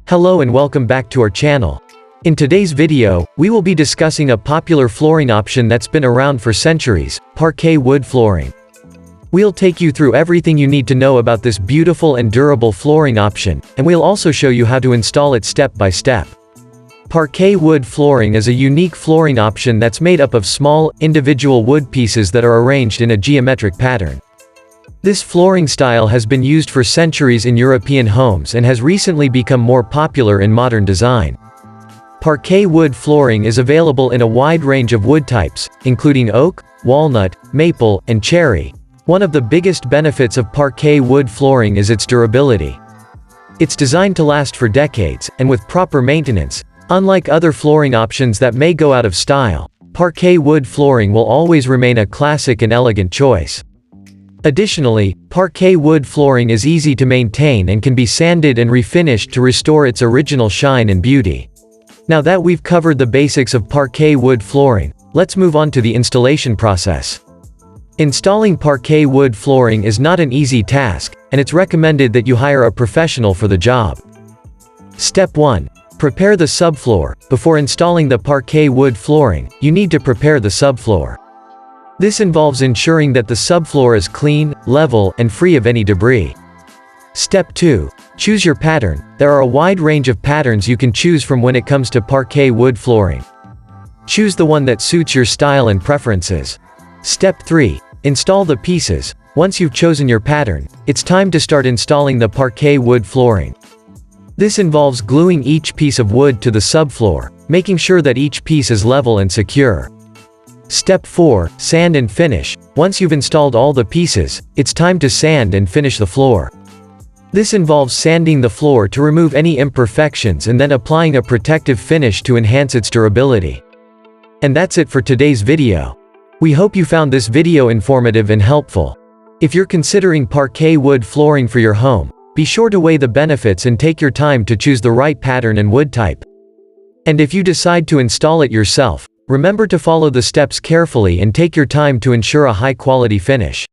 Hello and welcome back to our channel. In today's video, we will be discussing a popular flooring option that's been around for centuries, parquet wood flooring. We'll take you through everything you need to know about this beautiful and durable flooring option, and we'll also show you how to install it step by step. Parquet wood flooring is a unique flooring option that's made up of small, individual wood pieces that are arranged in a geometric pattern. This flooring style has been used for centuries in European homes and has recently become more popular in modern design. Parquet wood flooring is available in a wide range of wood types, including oak, walnut, maple, and cherry. One of the biggest benefits of parquet wood flooring is its durability. It's designed to last for decades, and with proper maintenance, unlike other flooring options that may go out of style, parquet wood flooring will always remain a classic and elegant choice. Additionally, parquet wood flooring is easy to maintain and can be sanded and refinished to restore its original shine and beauty. Now that we've covered the basics of parquet wood flooring, let's move on to the installation process. Installing parquet wood flooring is not an easy task, and it's recommended that you hire a professional for the job. Step 1. Prepare the subfloor. Before installing the parquet wood flooring, you need to prepare the subfloor. This involves ensuring that the subfloor is clean, level, and free of any debris. Step 2. Choose your pattern. There are a wide range of patterns you can choose from when it comes to parquet wood flooring. Choose the one that suits your style and preferences. Step 3. Install the pieces. Once you've chosen your pattern, it's time to start installing the parquet wood flooring. This involves gluing each piece of wood to the subfloor, making sure that each piece is level and secure. Step 4. Sand and finish. Once you've installed all the pieces, it's time to sand and finish the floor. This involves sanding the floor to remove any imperfections and then applying a protective finish to enhance its durability. And that's it for today's video. We hope you found this video informative and helpful. If you're considering parquet wood flooring for your home, be sure to weigh the benefits and take your time to choose the right pattern and wood type. And if you decide to install it yourself, remember to follow the steps carefully and take your time to ensure a high-quality finish.